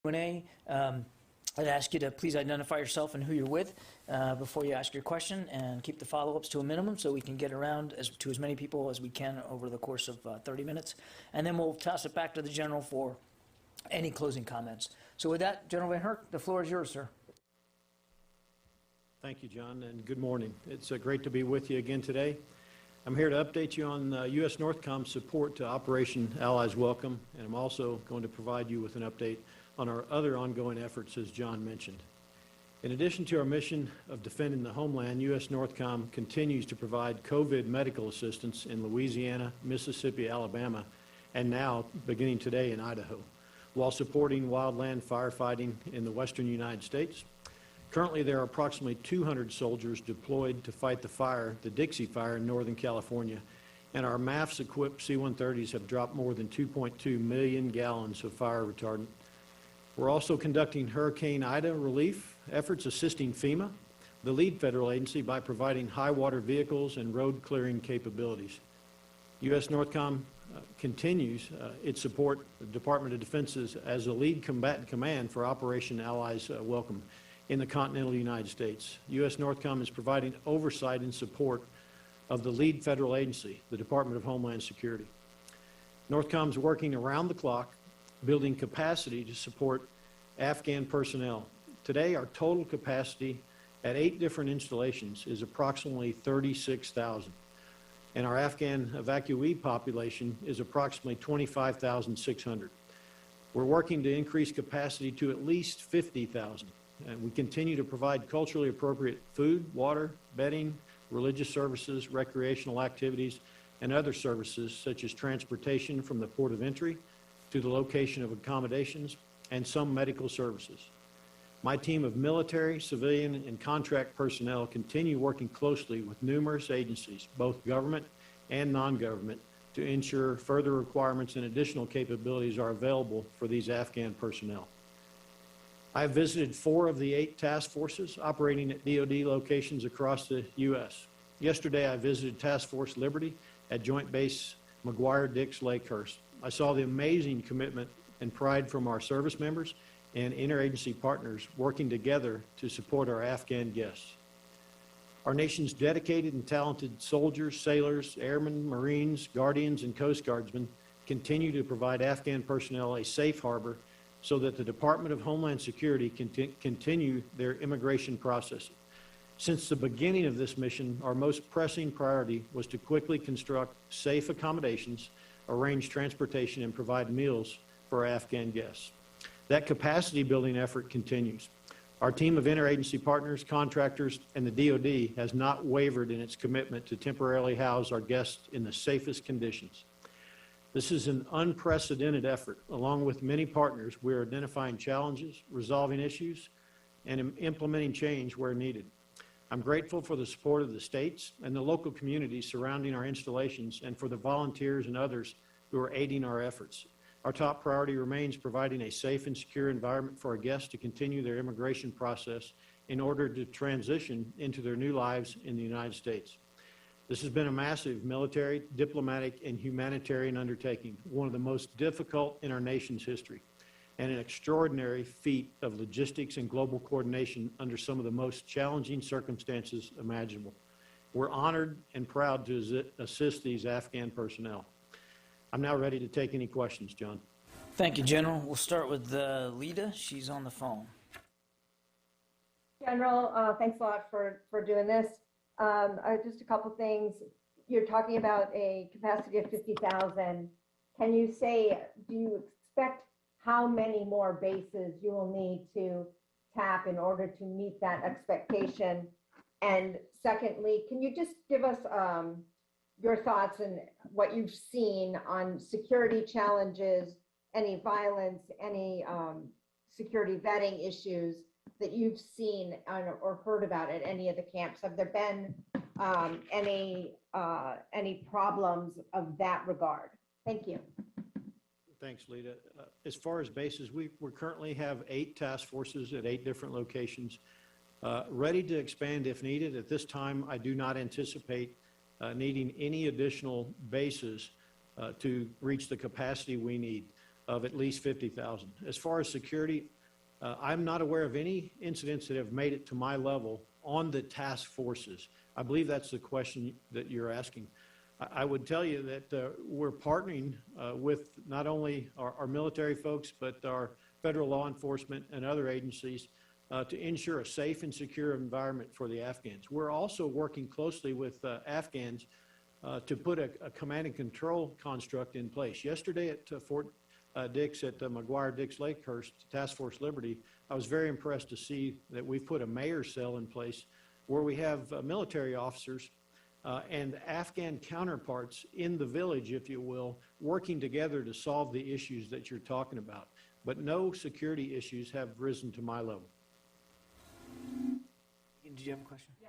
Q&A. I'd ask you to please identify yourself and who you're with before you ask your question, and keep the follow-ups to a minimum so we can get around to as many people as we can over the course of 30 minutes. And then we'll toss it back to the General for any closing comments. So with that, General Van Herk, the floor is yours, sir. Thank you, John, and good morning. It's great to be with you again today. I'm here to update you on U.S. NORTHCOM's support to Operation Allies Welcome, and I'm also going to provide you with an update on our other ongoing efforts, as John mentioned. In addition to our mission of defending the homeland, U.S. NORTHCOM continues to provide COVID medical assistance in Louisiana, Mississippi, Alabama, and now, beginning today, in Idaho, while supporting wildland firefighting in the western United States. Currently, there are approximately 200 soldiers deployed to fight the Dixie Fire in Northern California, and our MAFS-equipped C-130s have dropped more than 2.2 million gallons of fire retardant. We're also conducting Hurricane Ida relief efforts, assisting FEMA, the lead federal agency, by providing high water vehicles and road clearing capabilities. U.S. NORTHCOM continues its support of the Department of Defense as a lead combatant command for Operation Allies Welcome in the continental United States. U.S. NORTHCOM is providing oversight and support of the lead federal agency, the Department of Homeland Security. NORTHCOM is working around the clock, building capacity to support Afghan personnel. Today, our total capacity at 8 different installations is approximately 36,000, and our Afghan evacuee population is approximately 25,600. We're working to increase capacity to at least 50,000, and we continue to provide culturally appropriate food, water, bedding, religious services, recreational activities, and other services such as transportation from the port of entry to the location of accommodations, and some medical services. My team of military, civilian, and contract personnel continue working closely with numerous agencies, both government and non-government, to ensure further requirements and additional capabilities are available for these Afghan personnel. I have visited 4 of the 8 task forces operating at DoD locations across the U.S. Yesterday, I visited Task Force Liberty at Joint Base McGuire-Dix Lakehurst. I saw the amazing commitment and pride from our service members and interagency partners working together to support our Afghan guests. Our nation's dedicated and talented soldiers, sailors, airmen, Marines, Guardians, and Coast Guardsmen continue to provide Afghan personnel a safe harbor so that the Department of Homeland Security can continue their immigration process. Since the beginning of this mission, our most pressing priority was to quickly construct safe accommodations, arrange transportation, and provide meals for our Afghan guests. That capacity building effort continues. Our team of interagency partners, contractors, and the DoD has not wavered in its commitment to temporarily house our guests in the safest conditions. This is an unprecedented effort. Along with many partners, we are identifying challenges, resolving issues, and implementing change where needed. I'm grateful for the support of the states and the local communities surrounding our installations, and for the volunteers and others who are aiding our efforts. Our top priority remains providing a safe and secure environment for our guests to continue their immigration process in order to transition into their new lives in the United States. This has been a massive military, diplomatic, and humanitarian undertaking, one of the most difficult in our nation's history, and an extraordinary feat of logistics and global coordination under some of the most challenging circumstances imaginable. We're honored and proud to assist these Afghan personnel. I'm now ready to take any questions, John. Thank you, General. We'll start with Lita. She's on the phone. General, thanks a lot for doing this. Just a couple things. You're talking about a capacity of 50,000. Can you say, do you expect how many more bases you will need to tap in order to meet that expectation? And secondly, can you just give us your thoughts and what you've seen on security challenges, any violence, any security vetting issues that you've seen or heard about at any of the camps? Have there been any problems of that regard? Thank you. Thanks, Lita. As far as bases, we currently have 8 task forces at 8 different locations, ready to expand if needed. At this time, I do not anticipate needing any additional bases to reach the capacity we need. of at least 50,000. As far as security, I'm not aware of any incidents that have made it to my level on the task forces. I believe that's the question that you're asking. I would tell you that we're partnering with not only our military folks, but our federal law enforcement and other agencies to ensure a safe and secure environment for the Afghans. We're also working closely with Afghans to put a command and control construct in place. Yesterday at Fort Dix at McGuire-Dix Lakehurst Task Force Liberty, I was very impressed to see that we've put a mayor's cell in place where we have military officers and Afghan counterparts in the village, if you will, working together to solve the issues that you're talking about. But no security issues have risen to my level. Did you have a question? Yeah.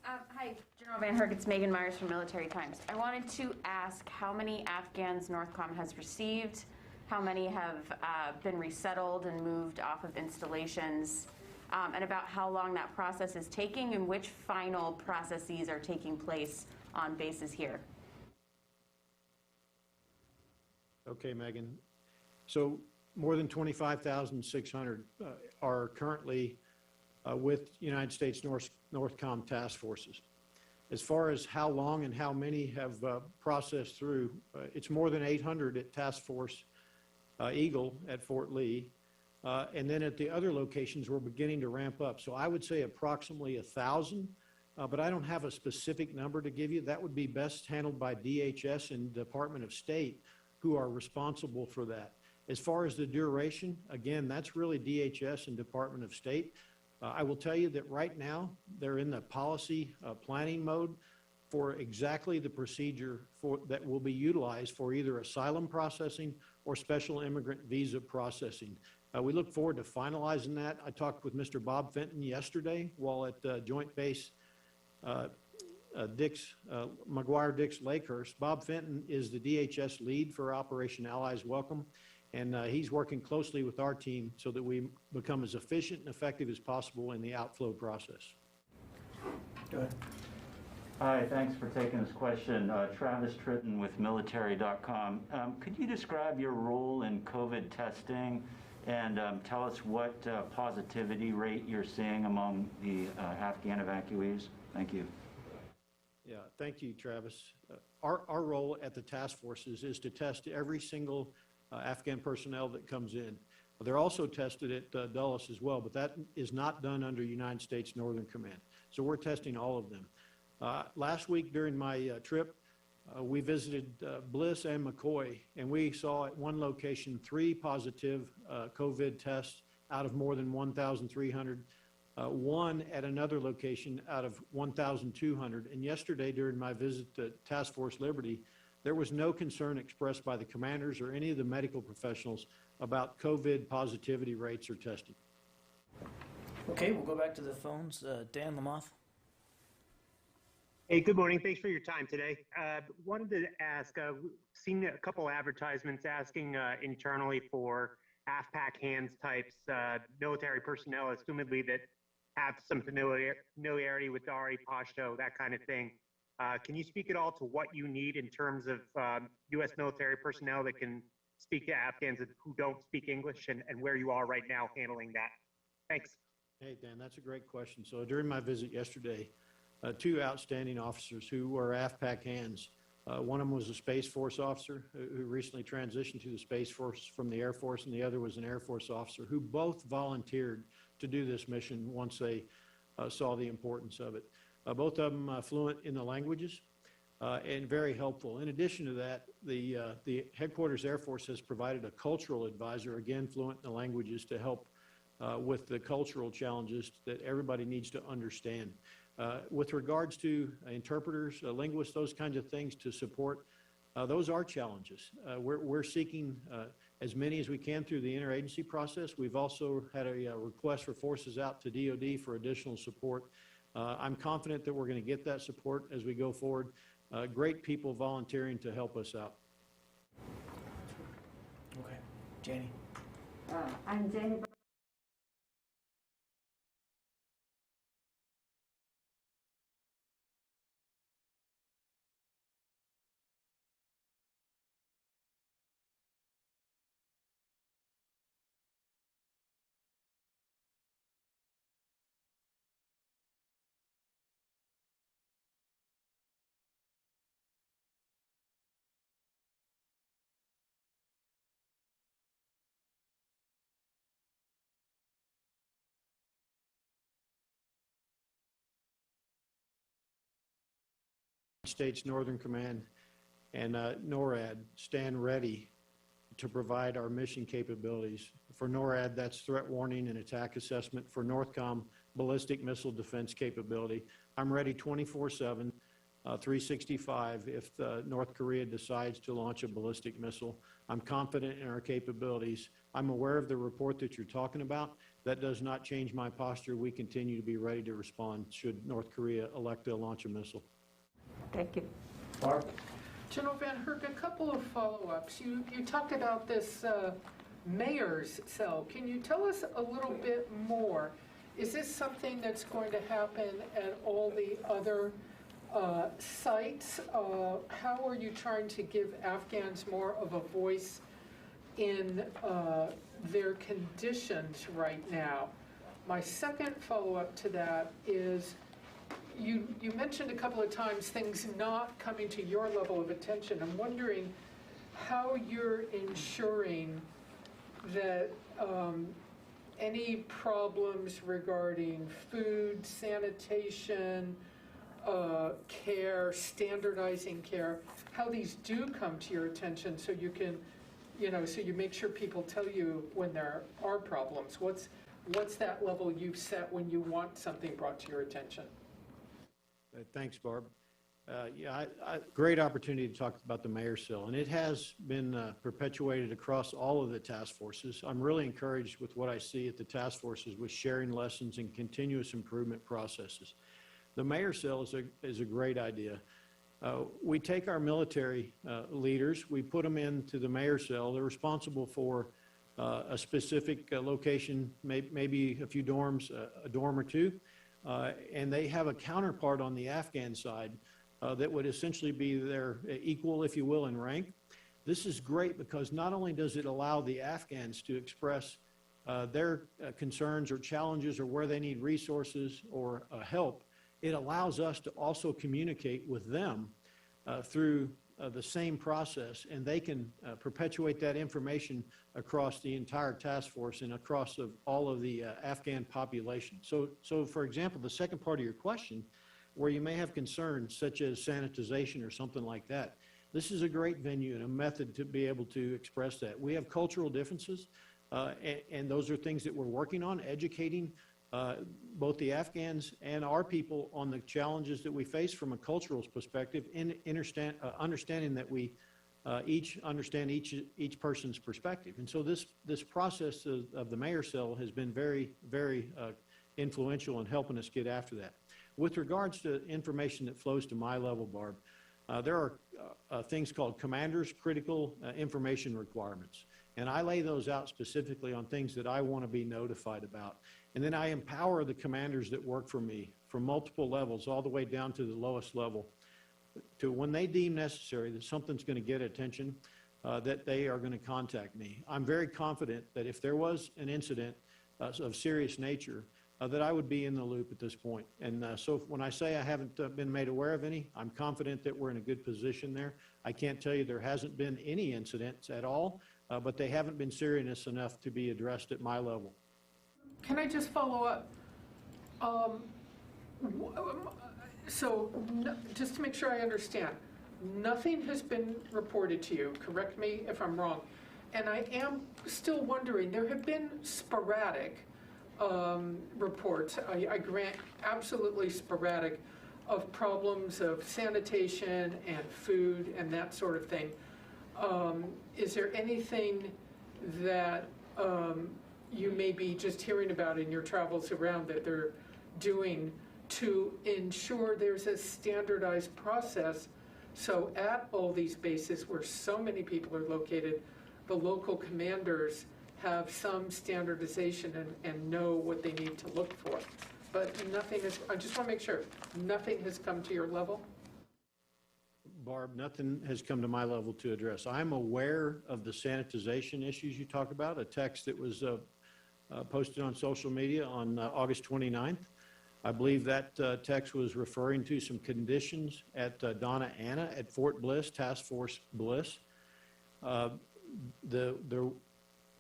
Hi, General Van Herk. It's Megan Myers from Military Times. I wanted to ask how many Afghans NORTHCOM has received, how many have been resettled and moved off of installations, and about how long that process is taking and which final processes are taking place on bases here. Okay, Megan. So more than 25,600 are currently with United States NORTHCOM task forces. As far as how long and how many have processed through, it's more than 800 at Task Force Eagle at Fort Lee. And then at the other locations, we're beginning to ramp up. So I would say approximately 1,000, but I don't have a specific number to give you. That would be best handled by DHS and Department of State, who are responsible for that. As far as the duration, again, that's really DHS and Department of State. I will tell you that right now, they're in the policy planning mode for exactly the procedure that will be utilized for either asylum processing or special immigrant visa processing. We look forward to finalizing that. I talked with Mr. Bob Fenton yesterday while at Joint Base McGuire-Dix Lakehurst. Bob Fenton is the DHS lead for Operation Allies Welcome, and he's working closely with our team so that we become as efficient and effective as possible in the outflow process. Go ahead. Hi, thanks for taking this question. Travis Tritton with military.com. Could you describe your role in COVID testing and tell us what positivity rate you're seeing among the Afghan evacuees? Thank you. Yeah, thank you, Travis. Our role at the task forces is to test every single Afghan personnel that comes in. They're also tested at Dulles as well, but that is not done under United States Northern Command. So we're testing all of them. Last week during my trip, we visited Bliss and McCoy, and we saw at one location 3 positive COVID tests out of more than 1,300, one at another location out of 1,200. And yesterday during my visit to Task Force Liberty, there was no concern expressed by the commanders or any of the medical professionals about COVID positivity rates or testing. Okay, we'll go back to the phones. Dan Lamoth. Hey, good morning. Thanks for your time today. Wanted to ask, seen a couple advertisements asking internally for AFPAC hands types, military personnel, assumedly that have some familiarity with Dari, Pashto, that kind of thing. Can you speak at all to what you need in terms of U.S. military personnel that can speak to Afghans who don't speak English and where you are right now handling that? Thanks. Hey, Dan, that's a great question. So during my visit yesterday, 2 outstanding officers who were AFPAC hands. One of them was a Space Force officer who recently transitioned to the Space Force from the Air Force, and the other was an Air Force officer who both volunteered to do this mission once they saw the importance of it. Both of them fluent in the languages and very helpful. In addition to that, the Headquarters Air Force has provided a cultural advisor, again fluent in the languages, to help with the cultural challenges that everybody needs to understand. With regards to interpreters, linguists, those kinds of things to support, those are challenges. We're seeking as many as we can through the interagency process. We've also had a request for forces out to DOD for additional support. I'm confident that we're going to get that support as we go forward. Great people volunteering to help us out. Okay, Janie. I'm Janie. States Northern Command and NORAD stand ready to provide our mission capabilities. For NORAD, that's threat warning and attack assessment. For NORTHCOM, ballistic missile defense capability. I'm ready 24/7, 365 if North Korea decides to launch a ballistic missile. I'm confident in our capabilities. I'm aware of the report that you're talking about. That does not change my posture. We continue to be ready to respond should North Korea elect to launch a missile. Thank you. Barb? General Van Herk, a couple of follow-ups. You talked about this mayor's cell. Can you tell us a little bit more? Is this something that's going to happen at all the other sites? How are you trying to give Afghans more of a voice in their conditions right now? My second follow-up to that is you mentioned a couple of times things not coming to your level of attention. I'm wondering how you're ensuring that any problems regarding food, sanitation, care, standardizing care, how these do come to your attention so you can, so you make sure people tell you when there are problems. What's that level you've set when you want something brought to your attention? Thanks, Barb. Great opportunity to talk about the mayor's cell, and it has been perpetuated across all of the task forces. I'm really encouraged with what I see at the task forces with sharing lessons and continuous improvement processes. The mayor's cell is a great idea. We take our military leaders, we put them into the mayor's cell. They're responsible for a specific location, maybe a few dorms, a dorm or two, and they have a counterpart on the Afghan side that would essentially be their equal, if you will, in rank. This is great because not only does it allow the Afghans to express their concerns or challenges or where they need resources or help, it allows us to also communicate with them through the same process, and they can perpetuate that information across the entire task force and across all of the Afghan population. So for example, the second part of your question, where you may have concerns such as sanitization or something like that, this is a great venue and a method to be able to express that. We have cultural differences, and those are things that we're working on, educating both the Afghans and our people on the challenges that we face from a cultural perspective, and understanding that we each understand each person's perspective. And so this process of the mayor's cell has been very, very influential in helping us get after that. With regards to information that flows to my level, Barb, there are things called commanders' critical information requirements. And I lay those out specifically on things that I want to be notified about. And then I empower the commanders that work for me from multiple levels all the way down to the lowest level to when they deem necessary that something's going to get attention, that they are going to contact me. I'm very confident that if there was an incident of serious nature, that I would be in the loop at this point. And so when I say I haven't been made aware of any, I'm confident that we're in a good position there. I can't tell you there hasn't been any incidents at all, but they haven't been serious enough to be addressed at my level. Can I just follow up? Just to make sure I understand, nothing has been reported to you, correct me if I'm wrong, and I am still wondering, there have been sporadic reports, I grant absolutely sporadic, of problems of sanitation and food and that sort of thing. Is there anything that you may be just hearing about in your travels around that they're doing to ensure there's a standardized process so at all these bases where so many people are located, the local commanders have some standardization and know what they need to look for? But nothing is, I just want to make sure, nothing has come to your level? Barb, nothing has come to my level to address. I'm aware of the sanitization issues you talk about, a text that was posted on social media on August 29th. I believe that text was referring to some conditions at Donna Anna at Fort Bliss, Task Force Bliss. The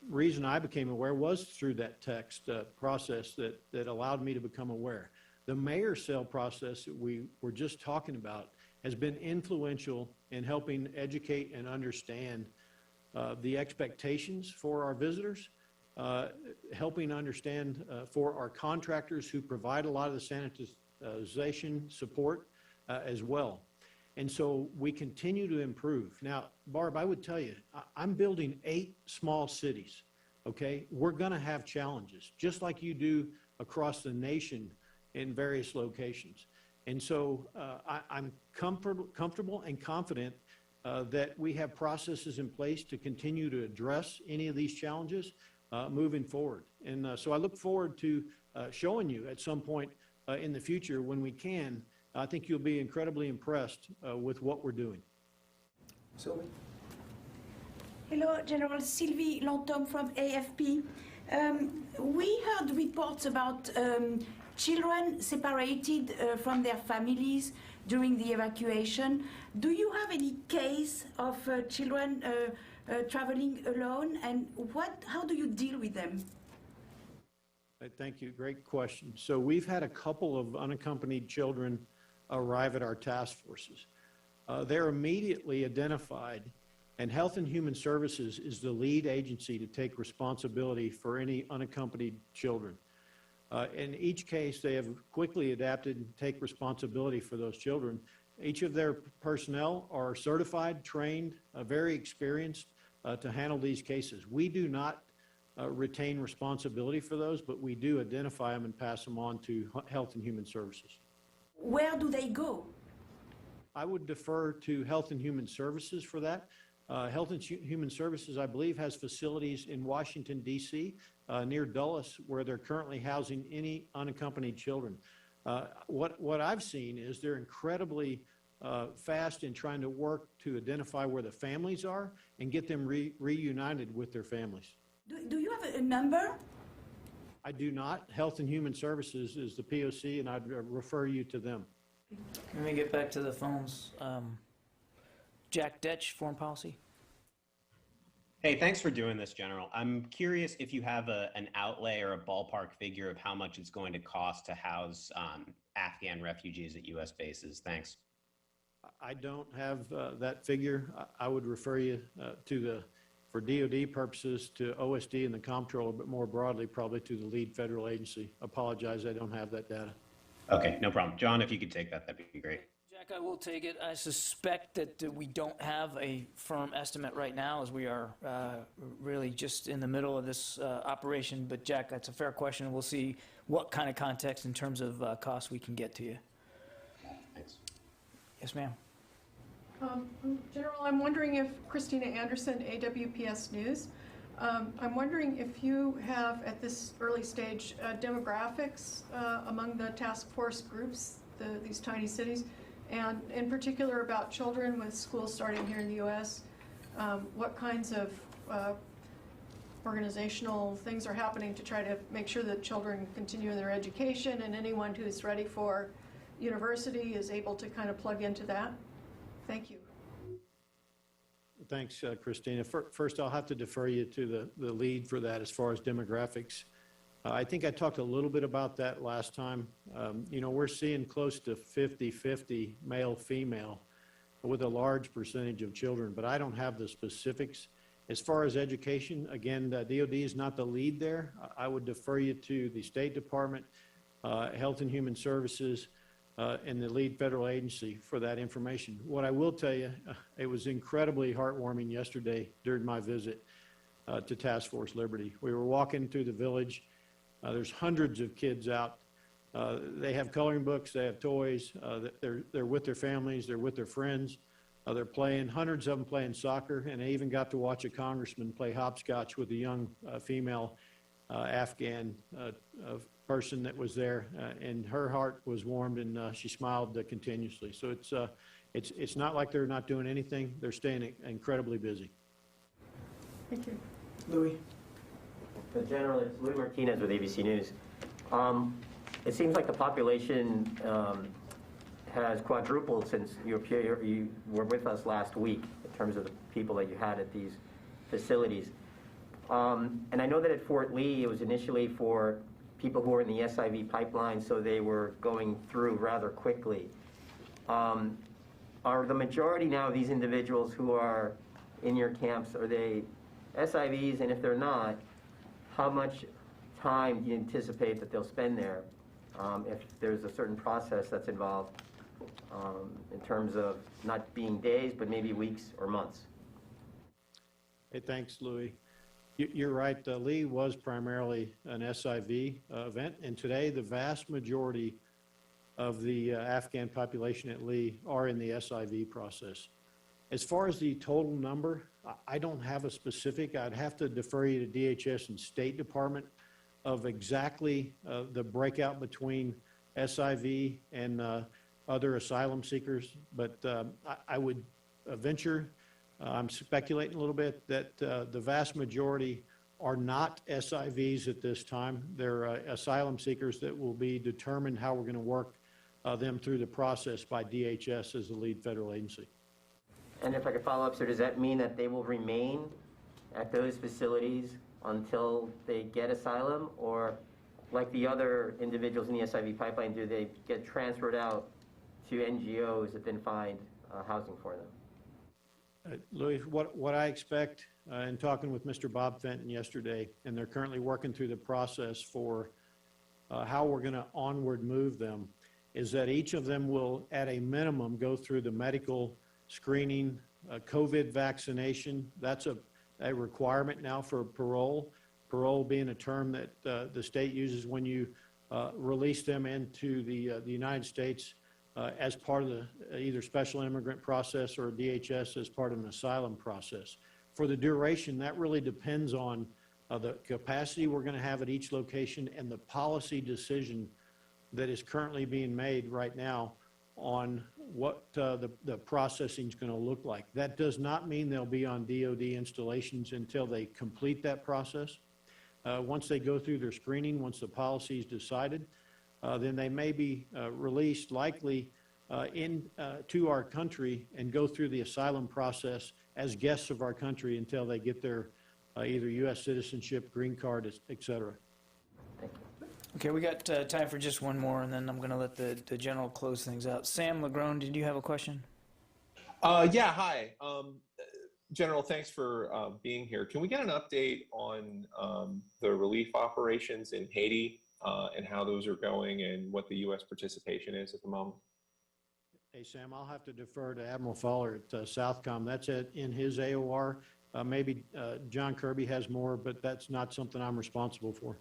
reason I became aware was through that text process that allowed me to become aware. The mayor's cell process that we were just talking about has been influential in helping educate and understand the expectations for our visitors, helping understand for our contractors who provide a lot of the sanitization support as well. And so we continue to improve. Now, Barb, I would tell you, I'm building 8 small cities, okay? We're gonna have challenges, just like you do across the nation in various locations. And so I'm comfortable and confident that we have processes in place to continue to address any of these challenges moving forward. And so I look forward to showing you at some point in the future when we can. I think you'll be incredibly impressed with what we're doing. Sylvie? Hello, General Sylvie Lantom from AFP. We heard reports about children separated from their families during the evacuation. Do you have any case of children traveling alone, and how do you deal with them? Thank you. Great question. So we've had a couple of unaccompanied children arrive at our task forces. They're immediately identified, and Health and Human Services is the lead agency to take responsibility for any unaccompanied children. In each case, they have quickly adapted and take responsibility for those children. Each of their personnel are certified, trained, very experienced to handle these cases. We do not retain responsibility for those, but we do identify them and pass them on to Health and Human Services. Where do they go? I would defer to Health and Human Services for that. Health and Human Services, I believe, has facilities in Washington, D.C., near Dulles, where they're currently housing any unaccompanied children. What I've seen is they're incredibly fast in trying to work to identify where the families are and get them reunited with their families. Do you have a number? I do not. Health and Human Services is the POC, and I'd refer you to them. Let me get back to the phones. Jack Detch, Foreign Policy. Hey, thanks for doing this, General. I'm curious if you have an outlay or a ballpark figure of how much it's going to cost to house Afghan refugees at U.S. bases. Thanks. I don't have that figure. I would refer you for DOD purposes, to OSD and the comptroller, but more broadly, probably to the lead federal agency. Apologize, I don't have that data. Okay, no problem. John, if you could take that, that'd be great. Jack, I will take it. I suspect that we don't have a firm estimate right now, as we are really just in the middle of this operation. But Jack, that's a fair question. We'll see what kind of context in terms of costs we can get to you. Thanks. Yes, ma'am. General, I'm wondering if Christina Anderson, AWPS News, I'm wondering if you have at this early stage demographics among the task force groups, these tiny cities, and in particular about children with schools starting here in the U.S. What kinds of organizational things are happening to try to make sure that children continue their education, and anyone who's ready for university is able to kind of plug into that? Thank you. Thanks, Christina. First, I'll have to defer you to the lead for that as far as demographics. I think I talked a little bit about that last time. You know, we're seeing close to 50-50 male-female with a large percentage of children, but I don't have the specifics. As far as education, again, DOD is not the lead there. I would defer you to the State Department, Health and Human Services, and the lead federal agency for that information. What I will tell you, it was incredibly heartwarming yesterday during my visit to Task Force Liberty. We were walking through the village. There's hundreds of kids out. They have coloring books, they have toys, they're with their families, they're with their friends, they're playing, hundreds of them playing soccer, and I even got to watch a congressman play hopscotch with a young female Afghan person that was there, and her heart was warmed, and she smiled continuously. So it's not like they're not doing anything. They're staying incredibly busy. Thank you. Louis. General, it's Louis Martinez with ABC News. It seems like the population has quadrupled since you were with us last week in terms of the people that you had at these facilities. And I know that at Fort Lee, it was initially for people who were in the SIV pipeline, so they were going through rather quickly. are the majority now of these individuals who are in your camps, are they SIVs? And if they're not, how much time do you anticipate that they'll spend there if there's a certain process that's involved in terms of not being days, but maybe weeks or months? Hey, thanks, Louis. You're right. Lee was primarily an SIV event, and today the vast majority of the Afghan population at Lee are in the SIV process. As far as the total number, I don't have a specific. I'd have to defer you to DHS and State Department of exactly the breakout between SIV and other asylum seekers, but I would venture, I'm speculating a little bit, that the vast majority are not SIVs at this time. They're asylum seekers that will be determined how we're going to work them through the process by DHS as the lead federal agency. And if I could follow up, sir, does that mean that they will remain at those facilities until they get asylum? Or like the other individuals in the SIV pipeline, do they get transferred out to NGOs that then find housing for them? Louis, what I expect in talking with Mr. Bob Fenton yesterday, and they're currently working through the process for how we're going to onward move them, is that each of them will, at a minimum, go through the medical screening, COVID vaccination. That's a requirement now for parole. Parole being a term that the state uses when you release them into the United States as part of the either special immigrant process or DHS as part of an asylum process. For the duration, that really depends on the capacity we're going to have at each location and the policy decision that is currently being made right now on what the processing is going to look like. That does not mean they'll be on DOD installations until they complete that process. Once they go through their screening, once the policy is decided, then they may be released likely to our country and go through the asylum process as guests of our country until they get their either U.S. citizenship, green card, et cetera. Okay, we got time for just one more, and then I'm going to let the general close things out. Sam Legrone, did you have a question? Yeah, hi. General, thanks for being here. Can we get an update on the relief operations in Haiti and how those are going and what the U.S. participation is at the moment? Hey, Sam, I'll have to defer to Admiral Fowler at Southcom. That's in his AOR. Maybe John Kirby has more, but that's not something I'm responsible for.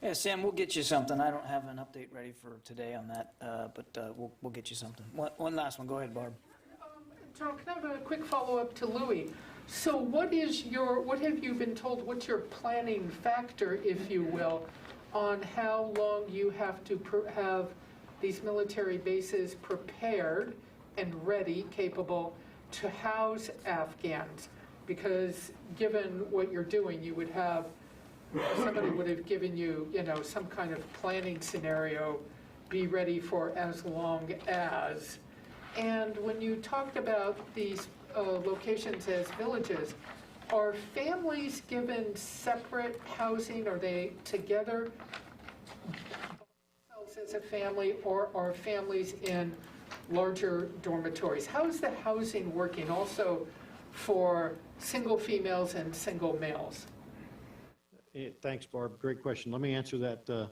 Yeah, Sam, we'll get you something. I don't have an update ready for today on that, but we'll get you something. One last one. Go ahead, Barb. John, can I have a quick follow-up to Louis? So what have you been told, what's your planning factor, if you will, on how long you have to have these military bases prepared and ready, capable to house Afghans? Because given what you're doing, you would have, somebody would have given you, some kind of planning scenario, be ready for as long as. And when you talked about these locations as villages, are families given separate housing? Are they together as a family, or are families in larger dormitories? How is the housing working also for single females and single males? Thanks, Barb. Great question. Let me answer that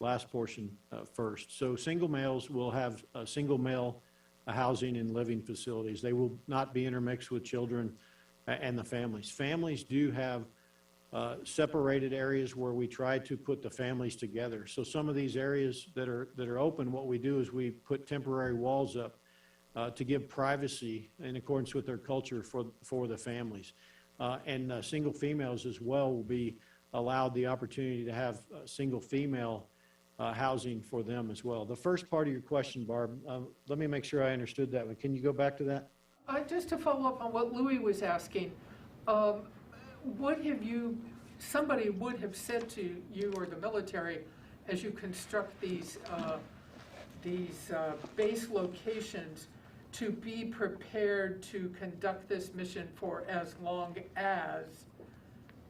last portion first. So single males will have single male housing and living facilities. They will not be intermixed with children and the families. Families do have separated areas where we try to put the families together. So some of these areas that are open, what we do is we put temporary walls up to give privacy in accordance with their culture for the families. And single females as well will be allowed the opportunity to have single female housing for them as well. The first part of your question, Barb, let me make sure I understood that one. Can you go back to that? Just to follow up on what Louis was asking, what have somebody would have said to you or the military as you construct these base locations to be prepared to conduct this mission for as long as,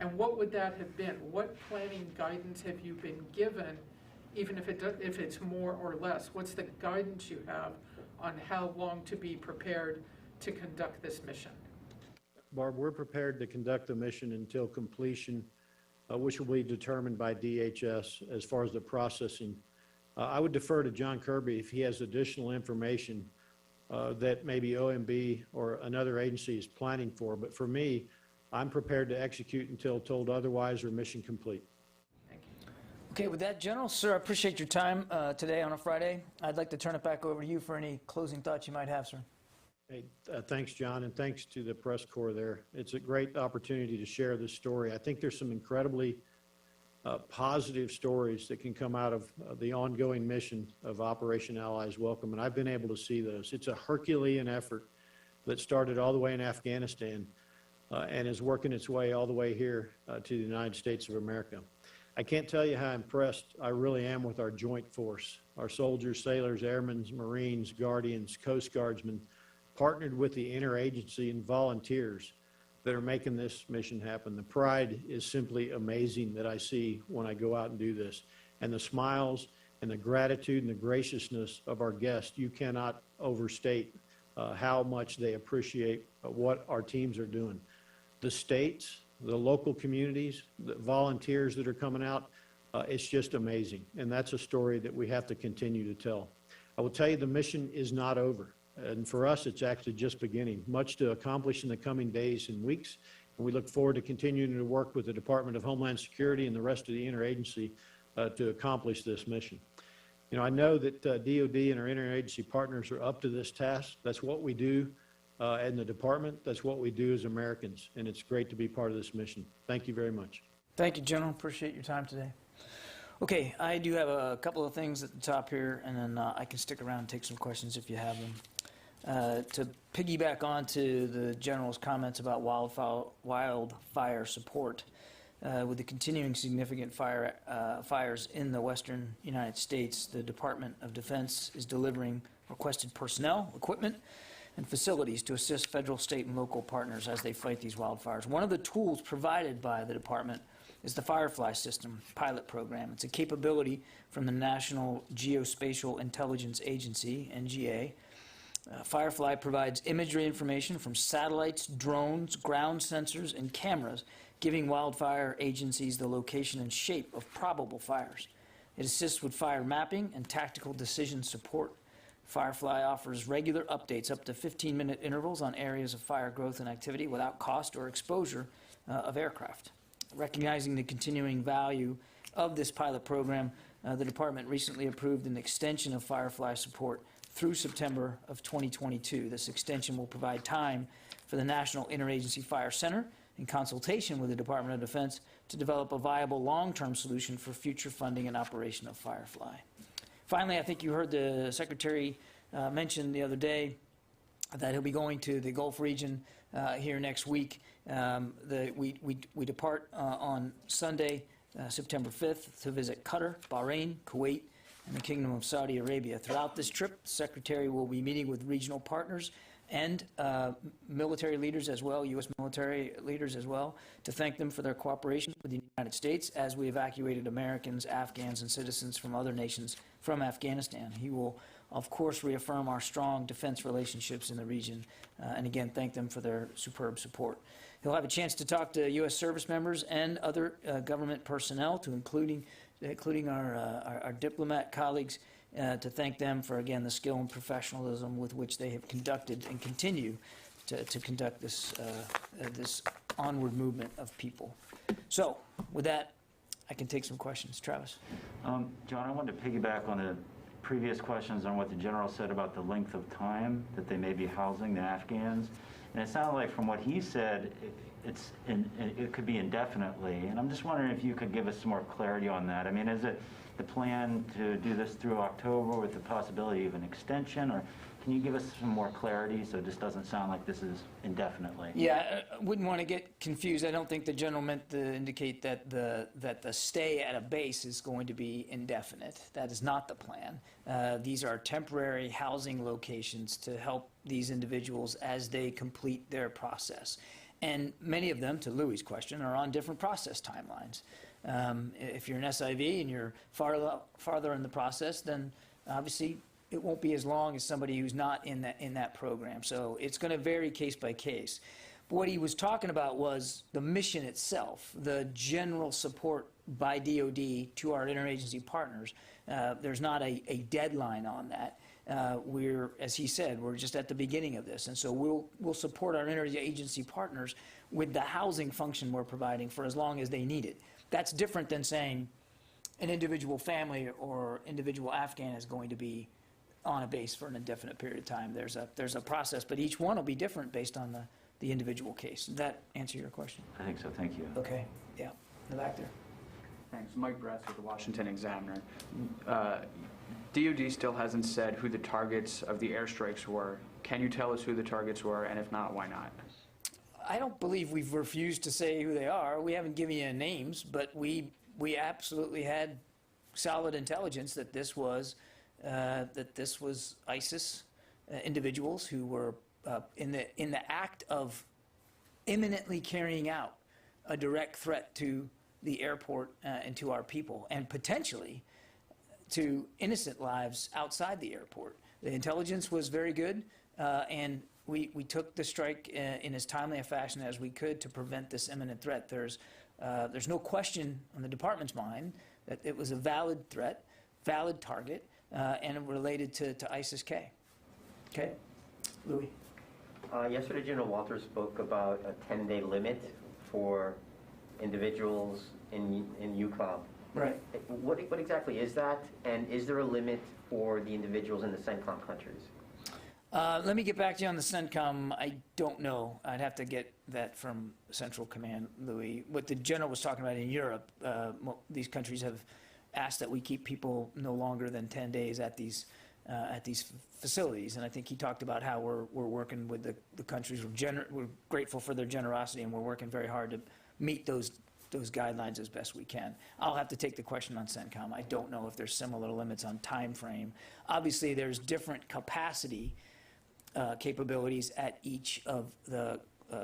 and what would that have been? What planning guidance have you been given, even if it's more or less? What's the guidance you have on how long to be prepared to conduct this mission? Barb, we're prepared to conduct the mission until completion, which will be determined by DHS as far as the processing. I would defer to John Kirby if he has additional information that maybe OMB or another agency is planning for. But for me, I'm prepared to execute until told otherwise or mission complete. Thank you. Okay, with that, General, sir, I appreciate your time today on a Friday. I'd like to turn it back over to you for any closing thoughts you might have, sir. Hey, thanks, John, and thanks to the press corps there. It's a great opportunity to share this story. I think there's some incredibly positive stories that can come out of the ongoing mission of Operation Allies Welcome, and I've been able to see those. It's a Herculean effort that started all the way in Afghanistan and is working its way all the way here to the United States of America. I can't tell you how impressed I really am with our joint force, our soldiers, sailors, airmen, Marines, Guardians, Coast Guardsmen, partnered with the interagency and volunteers that are making this mission happen. The pride is simply amazing that I see when I go out and do this. And the smiles and the gratitude and the graciousness of our guests, you cannot overstate how much they appreciate what our teams are doing. The states, the local communities, the volunteers that are coming out, it's just amazing. And that's a story that we have to continue to tell. I will tell you the mission is not over. And for us, it's actually just beginning. Much to accomplish in the coming days and weeks. And we look forward to continuing to work with the Department of Homeland Security and the rest of the interagency to accomplish this mission. You know, I know that DOD and our interagency partners are up to this task. That's what we do in the department. That's what we do as Americans. And it's great to be part of this mission. Thank you very much. Thank you, General. Appreciate your time today. Okay, I do have a couple of things at the top here, and then I can stick around and take some questions if you have them. To piggyback onto the General's comments about wildfire support, with the continuing significant fires in the western United States, the Department of Defense is delivering requested personnel, equipment, and facilities to assist federal, state, and local partners as they fight these wildfires. One of the tools provided by the department is the Firefly System pilot program. It's a capability from the National Geospatial Intelligence Agency, NGA. Firefly provides imagery information from satellites, drones, ground sensors, and cameras, giving wildfire agencies the location and shape of probable fires. It assists with fire mapping and tactical decision support. Firefly offers regular updates up to 15-minute intervals on areas of fire growth and activity without cost or exposure of aircraft. Recognizing the continuing value of this pilot program, the department recently approved an extension of Firefly support through September of 2022. This extension will provide time for the National Interagency Fire Center, in consultation with the Department of Defense, to develop a viable long-term solution for future funding and operation of Firefly. Finally, I think you heard the Secretary mention the other day that he'll be going to the Gulf region here next week. We depart on Sunday, September 5th, to visit Qatar, Bahrain, Kuwait, and the Kingdom of Saudi Arabia. Throughout this trip, the Secretary will be meeting with regional partners and military leaders as well, U.S. military leaders as well, to thank them for their cooperation with the United States as we evacuated Americans, Afghans, and citizens from other nations from Afghanistan. He will, of course, reaffirm our strong defense relationships in the region, and again, thank them for their superb support. He'll have a chance to talk to U.S. service members and other government personnel, including our diplomat colleagues, to thank them for, again, the skill and professionalism with which they have conducted and continue to conduct this onward movement of people. So, with that, I can take some questions. Travis? John, I wanted to piggyback on the previous questions on what the General said about the length of time that they may be housing the Afghans. And it sounded like from what he said, it could be indefinitely. And I'm just wondering if you could give us some more clarity on that. I mean, is it the plan to do this through October with the possibility of an extension, or can you give us some more clarity so it just doesn't sound like this is indefinitely? Yeah, I wouldn't want to get confused. I don't think the General meant to indicate that the stay at a base is going to be indefinite. That is not the plan. These are temporary housing locations to help these individuals as they complete their process. And many of them, to Louis' question, are on different process timelines. If you're an SIV and you're farther in the process, then obviously it won't be as long as somebody who's not in that program. So it's going to vary case by case. But what he was talking about was the mission itself, the general support by DoD to our interagency partners. There's not a deadline on that. We're, as he said, we're just at the beginning of this, and so we'll support our interagency partners with the housing function we're providing for as long as they need it. That's different than saying an individual family or individual Afghan is going to be on a base for an indefinite period of time. There's a process, but each one will be different based on the individual case. Does that answer your question? I think so, thank you. Okay, yeah, in the back there. Thanks. Mike Bress with the Washington Examiner. DoD still hasn't said who the targets of the airstrikes were. Can you tell us who the targets were, and if not, why not? I don't believe we've refused to say who they are. We haven't given you names, but we absolutely had solid intelligence that this was ISIS individuals who were in the act of imminently carrying out a direct threat to the airport and to our people, and potentially to innocent lives outside the airport. The intelligence was very good, and we took the strike in as timely a fashion as we could to prevent this imminent threat. There's no question on the department's mind that it was a valid threat, valid target, and related to ISIS-K. Okay, Louis. Yesterday, General Walters spoke about a 10-day limit for individuals in UCOM. Right. What exactly is that, and is there a limit for the individuals in the CENTCOM countries? Let me get back to you on the CENTCOM. I don't know. I'd have to get that from Central Command, Louis. What the general was talking about in Europe, these countries have asked that we keep people no longer than 10 days at these facilities, and I think he talked about how we're working with the countries. We're grateful for their generosity, and we're working very hard to meet those guidelines as best we can. I'll have to take the question on CENTCOM. I don't know if there's similar limits on time frame. Obviously, there's different capacity capabilities at each of the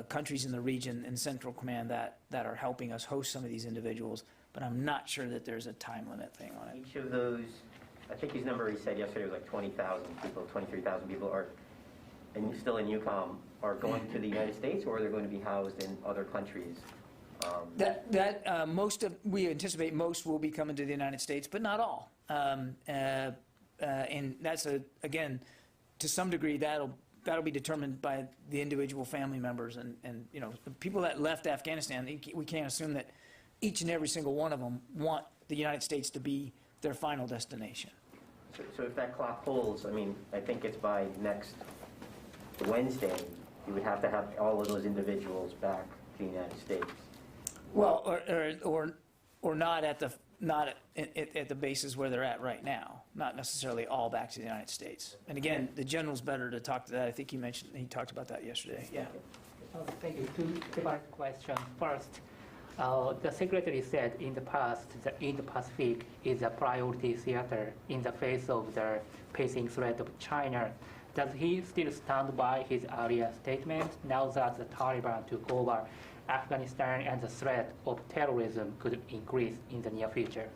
countries in the region in Central Command that are helping us host some of these individuals, but I'm not sure that there's a time limit thing on it. Each of those, I think his number he said yesterday was like 20,000 people, 23,000 people are still in UCOM, are going to the United States, or they're going to be housed in other countries? We anticipate most will be coming to the United States, but not all. And that's again, to some degree, that'll be determined by the individual family members and you know, the people that left Afghanistan. We can't assume that each and every single one of them want the United States to be their final destination. So if that clock holds, I mean, I think it's by next Wednesday, you would have to have all of those individuals back to the United States. Well, or not at the bases where they're at right now. Not necessarily all back to the United States. And again, the general's better to talk to that. I think he talked about that yesterday. Yeah. Thank you. Two different questions. First, the secretary said in the past that Indo-Pacific is a priority theater in the face of the pacing threat of China. Does he still stand by his earlier statement now that the Taliban took over Afghanistan and the threat of terrorism could increase in the near future?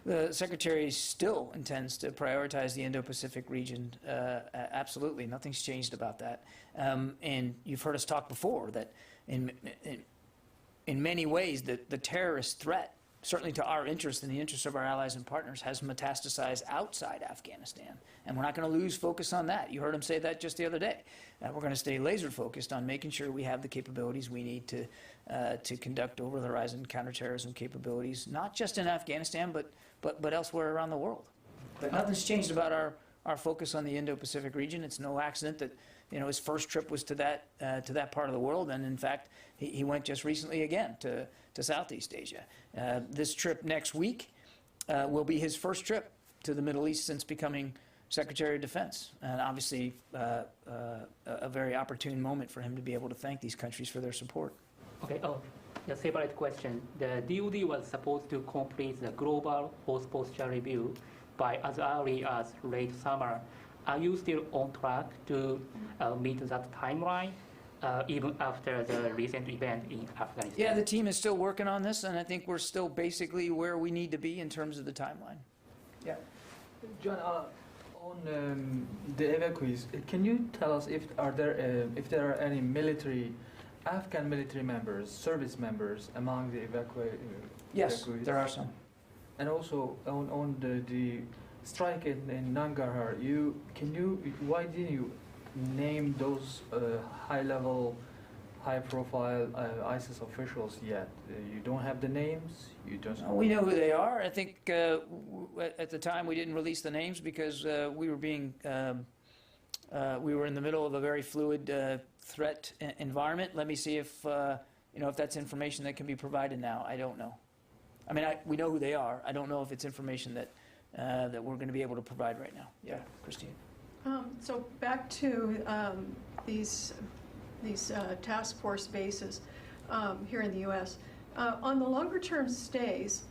The Secretary still intends to prioritize the Indo-Pacific region. Absolutely, nothing's changed about that. And you've heard us talk before that in many ways the terrorist threat, certainly to our interest and the interest of our allies and partners, has metastasized outside Afghanistan. And we're not going to lose focus on that. You heard him say that just the other day. We're going to stay laser focused on making sure we have the capabilities we need to conduct over-the-horizon counterterrorism capabilities, not just in Afghanistan, but elsewhere around the world. But nothing's changed about our focus on the Indo-Pacific region. It's no accident that his first trip was to that part of the world, and in fact, he went just recently again to Southeast Asia. This trip next week will be his first trip to the Middle East since becoming Secretary of Defense, and obviously a very opportune moment for him to be able to thank these countries for their support. Okay. Oh, a separate question. The DoD was supposed to complete the global force posture review by as early as late summer. Are you still on track to meet that timeline, even after the recent event in Afghanistan? Yeah, the team is still working on this, and I think we're still basically where we need to be in terms of the timeline. Yeah. John, On the evacuees, can you tell us if there are any Afghan military members, service members among the Yes, evacuees? there are some. And also on the strike in Nangarhar, why didn't you name those high-level, high-profile ISIS officials yet? You don't have the names. You just. We know who they are. I think at the time we didn't release the names because we were being we were in the middle of a very fluid threat environment. Let me see if if that's information that can be provided now. I don't know. I mean, we know who they are. I don't know if it's information that that we're going to be able to provide right now. Yeah, Christine. So back to these task force bases here in the U.S. On the longer-term stays,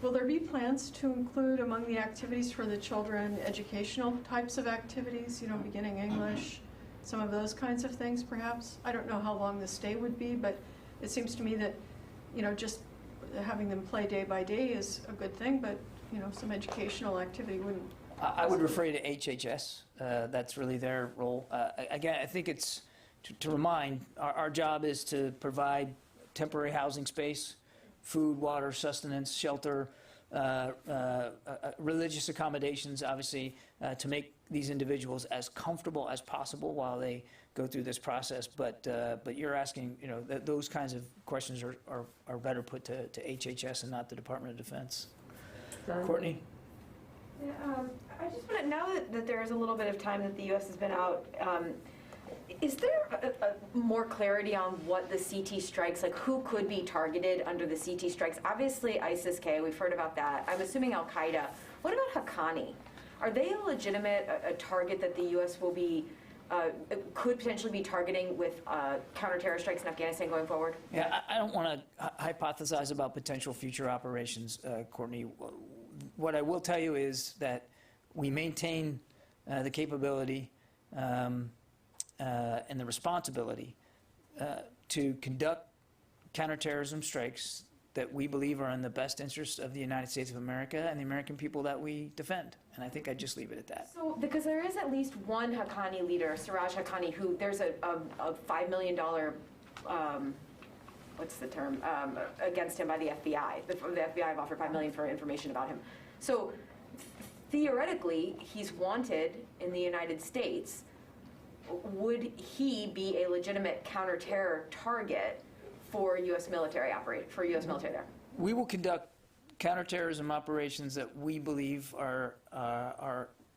will there be plans to include among the activities for the children educational types of activities, beginning English, some of those kinds of things perhaps? I don't know how long the stay would be, but it seems to me that, just having them play day by day is a good thing, but, some educational activity wouldn't. I would refer you to HHS. That's really their role. Again, I think it's, to remind, our job is to provide temporary housing space, food, water, sustenance, shelter, religious accommodations, obviously, to make these individuals as comfortable as possible while they go through this process. But you're asking, those kinds of questions are better put to HHS and not the Department of Defense. Courtney? Yeah, I just want to, now that there is a little bit of time that the U.S. has been out, is there more clarity on what the CT strikes, like who could be targeted under the CT strikes? Obviously ISIS-K, we've heard about that. I'm assuming Al-Qaeda. What about Haqqani? Are they a legitimate target that the U.S. will be, could potentially be targeting with counter-terror strikes in Afghanistan going forward? Yeah, I don't want to hypothesize about potential future operations, Courtney. What I will tell you is that we maintain the capability and the responsibility to conduct counterterrorism strikes that we believe are in the best interest of the United States of America and the American people that we defend. And I think I'd just leave it at that. So, because there is at least one Haqqani leader, Siraj Haqqani, who there's a $5 million, what's the term, against him by the FBI. The FBI have offered $5 million for information about him. So, theoretically, he's wanted in the United States. Would he be a legitimate counter-terror target for U.S. military there? We will conduct counterterrorism operations that we believe are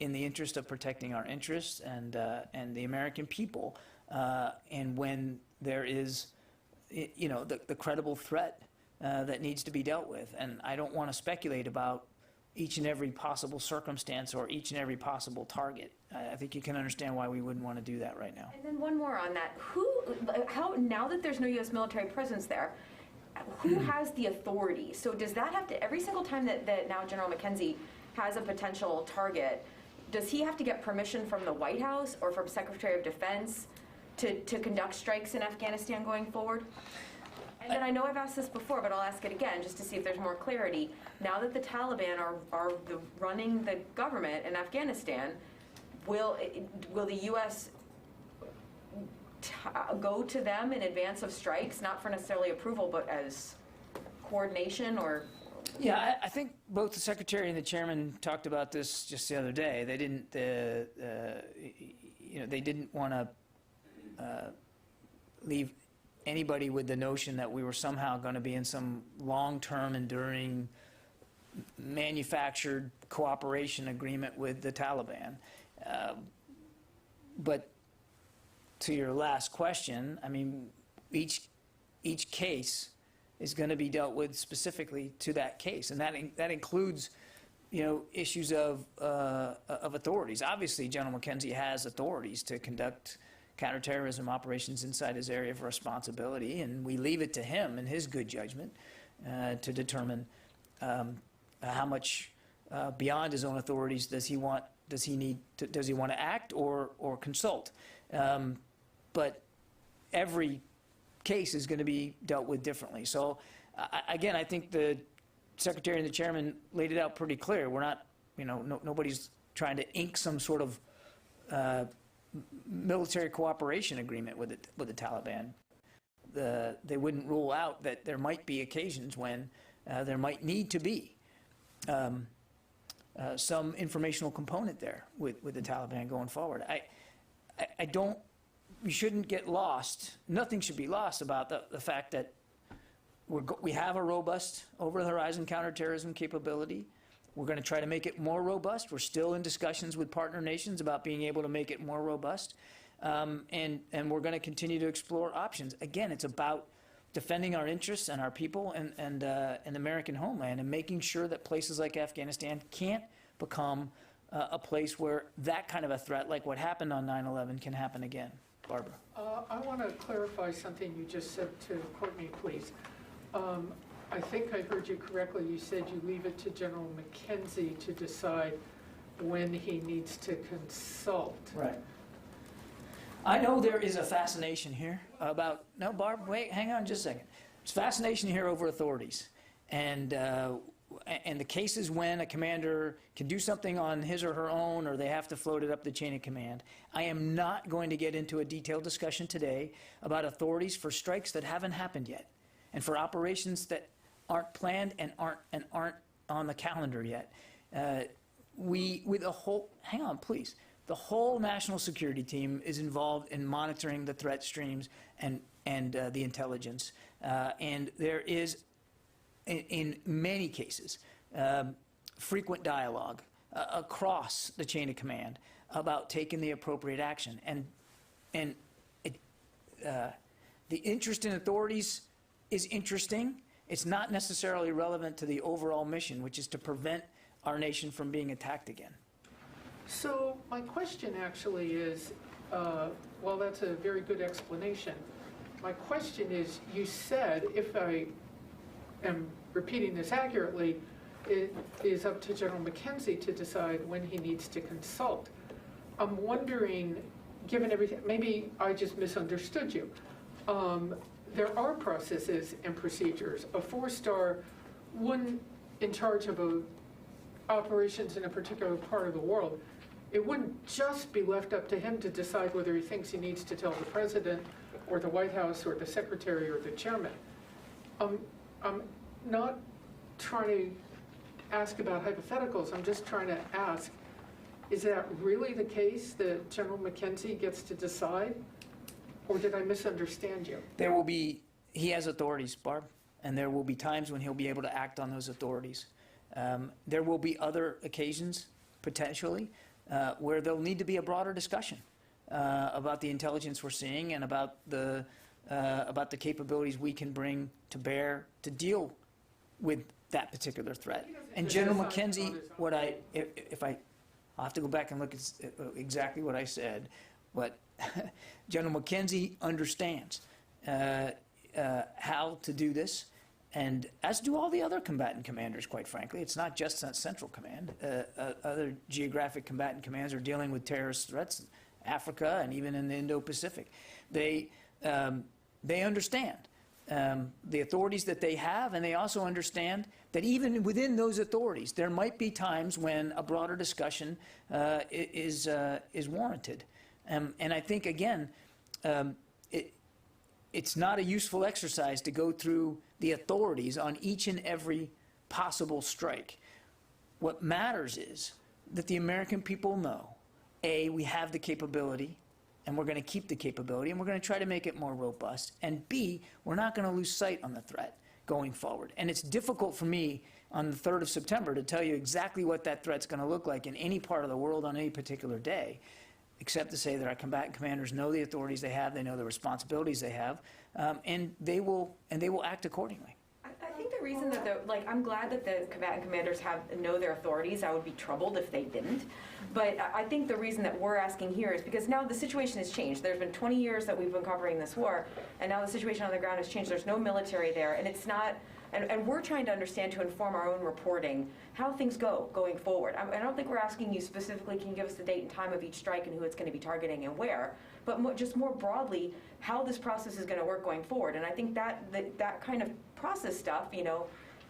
in the interest of protecting our interests and the American people, and when there is, the credible threat that needs to be dealt with. And I don't want to speculate about each and every possible circumstance or each and every possible target. I think you can understand why we wouldn't want to do that right now. And then one more on that. How, now that there's no U.S. military presence there, who has the authority? So does that have to, every single time that now General McKenzie has a potential target, does he have to get permission from the White House or from Secretary of Defense to conduct strikes in Afghanistan going forward? And then I know I've asked this before, but I'll ask it again just to see if there's more clarity. Now that the Taliban are running the government in Afghanistan, will the U.S. go to them in advance of strikes, not for necessarily approval, but as coordination or? Yeah, I think both the Secretary and the Chairman talked about this just the other day. They didn't, they didn't want to leave anybody with the notion that we were somehow going to be in some long-term, enduring, manufactured cooperation agreement with the Taliban. But to your last question, I mean, each case is going to be dealt with specifically to that case, and that includes, issues of authorities. Obviously, General McKenzie has authorities to conduct counterterrorism operations inside his area of responsibility, and we leave it to him and his good judgment to determine how much beyond his own authorities does he want to act or consult. But every case is going to be dealt with differently. So I think the Secretary and the Chairman laid it out pretty clear. We're not, nobody's trying to ink some sort of military cooperation agreement with the Taliban. They wouldn't rule out that there might be occasions when there might need to be some informational component there with the Taliban going forward. I don't, we shouldn't get lost. Nothing should be lost about the fact that we have a robust over-the-horizon counterterrorism capability. We're going to try to make it more robust. We're still in discussions with partner nations about being able to make it more robust. And we're going to continue to explore options. Again, it's about defending our interests and our people and the American homeland, and making sure that places like Afghanistan can't become a place where that kind of a threat, like what happened on 9/11, can happen again. Barbara. I want to clarify something you just said to Courtney, please. I think I heard you correctly. You said you leave it to General McKenzie to decide when he needs to consult. Right. I know there is a fascination here about, no, Barb, wait, hang on just a second. There's fascination here over authorities. And the cases when a commander can do something on his or her own, or they have to float it up the chain of command. I am not going to get into a detailed discussion today about authorities for strikes that haven't happened yet, and for operations that aren't planned and aren't on the calendar yet. With a whole, hang on, please. The whole national security team is involved in monitoring the threat streams and the intelligence. And there is, in many cases, frequent dialogue across the chain of command about taking the appropriate action. And the interest in authorities is interesting. It's not necessarily relevant to the overall mission, which is to prevent our nation from being attacked again. So my question actually is, well, that's a very good explanation. My question is, you said, if I am repeating this accurately, it is up to General McKenzie to decide when he needs to consult. I'm wondering, given everything, maybe I just misunderstood you. There are processes and procedures. A four-star, one in charge of operations in a particular part of the world, it wouldn't just be left up to him to decide whether he thinks he needs to tell the president or the White House or the secretary or the chairman. I'm not trying to ask about hypotheticals. I'm just trying to ask, is that really the case that General McKenzie gets to decide? Or did I misunderstand you? There will be, he has authorities, Barb, and there will be times when he'll be able to act on those authorities. There will be other occasions, potentially, where there'll need to be a broader discussion about the intelligence we're seeing and about the capabilities we can bring to bear to deal with that particular threat. And General McKenzie, I'll have to go back and look at exactly what I said, but General McKenzie understands how to do this, and as do all the other combatant commanders, quite frankly. It's not just Central Command. Other geographic combatant commands are dealing with terrorist threats, Africa and even in the Indo-Pacific. They understand the authorities that they have, and they also understand that even within those authorities, there might be times when a broader discussion is warranted. And I think, again, it's not a useful exercise to go through the authorities on each and every possible strike. What matters is that the American people know, A, we have the capability, and we're going to keep the capability, and we're going to try to make it more robust, and B, we're not going to lose sight on the threat going forward. And it's difficult for me on the 3rd of September to tell you exactly what that threat's going to look like in any part of the world on any particular day, except to say that our combatant commanders know the authorities they have, they know the responsibilities they have, and they will act accordingly. I think the reason that I'm glad that the combatant commanders know their authorities. I would be troubled if they didn't. But I think the reason that we're asking here is because now the situation has changed. There's been 20 years that we've been covering this war, and now the situation on the ground has changed. There's no military there, and it's not. And we're trying to understand, to inform our own reporting, how things go going forward. I don't think we're asking you specifically, can you give us the date and time of each strike and who it's going to be targeting and where, but just more broadly, how this process is going to work going forward. And I think that kind of process stuff,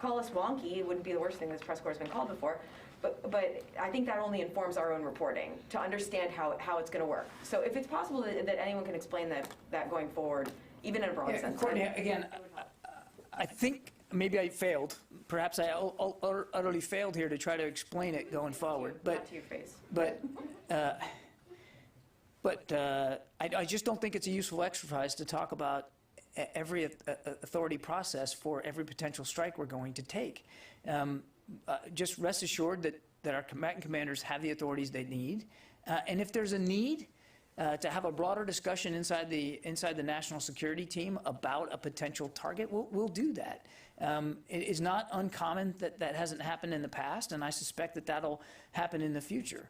call us wonky, it wouldn't be the worst thing this press corps has been called before, but I think that only informs our own reporting to understand how it's going to work. So if it's possible that anyone can explain that going forward, even in a broad sense. Courtney, again, I think maybe I failed. Perhaps I utterly failed here to try to explain it going forward. Not to your face. But I just don't think it's a useful exercise to talk about every authority process for every potential strike we're going to take. Just rest assured that our combatant commanders have the authorities they need. And if there's a need to have a broader discussion inside the national security team about a potential target, we'll do that. It is not uncommon that hasn't happened in the past, and I suspect that that'll happen in the future.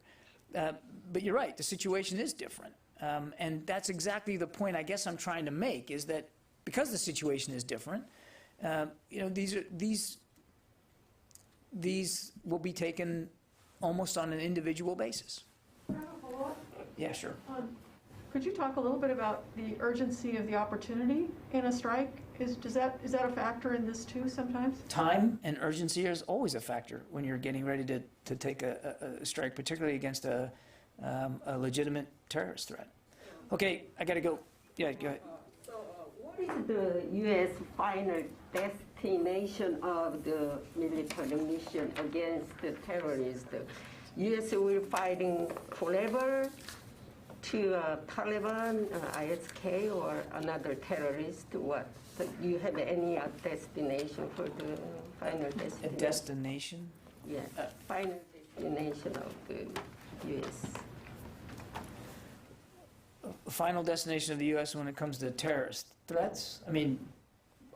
But you're right, the situation is different. And that's exactly the point I guess I'm trying to make, is that because the situation is different, these will be taken almost on an individual basis. Can I have a follow-up? Yeah, sure. Could you talk a little bit about the urgency of the opportunity in a strike? Is that a factor in this too sometimes? Time and urgency is always a factor when you're getting ready to take a strike, particularly against a legitimate terrorist threat. Okay, I got to go. Yeah, go ahead. What is the U.S. final destination of the military mission against the terrorists? U.S. will fighting forever to Taliban, ISK, or another terrorist? What? Do you have any destination for the final destination? A destination? Yes, final destination of the U.S. Final destination of the U.S. when it comes to terrorist threats? I mean,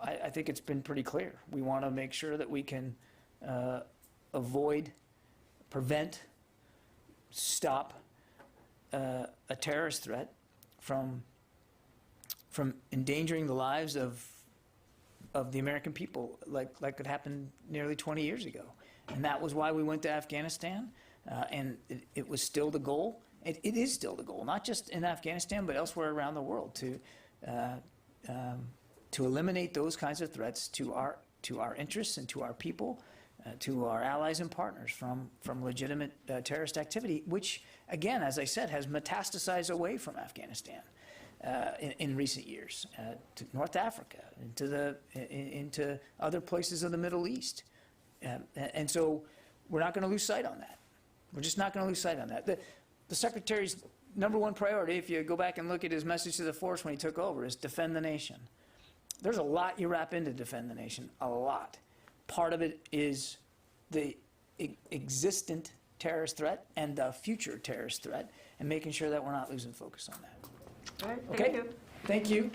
I think it's been pretty clear. We want to make sure that we can avoid, prevent, stop a terrorist threat from endangering the lives of the American people, like it happened nearly 20 years ago. And that was why we went to Afghanistan, and it was still the goal. It is still the goal, not just in Afghanistan, but elsewhere around the world, to eliminate those kinds of threats to our interests and to our people, to our allies and partners from legitimate terrorist activity, which, again, as I said, has metastasized away from Afghanistan in recent years, to North Africa, into other places of the Middle East. And so we're not going to lose sight on that. We're just not going to lose sight on that. The Secretary's #1 priority, if you go back and look at his message to the force when he took over, is defend the nation. There's a lot you wrap into defend the nation, a lot. Part of it is the existent terrorist threat and the future terrorist threat, and making sure that we're not losing focus on that. All right, Okay? thank you. Thank you.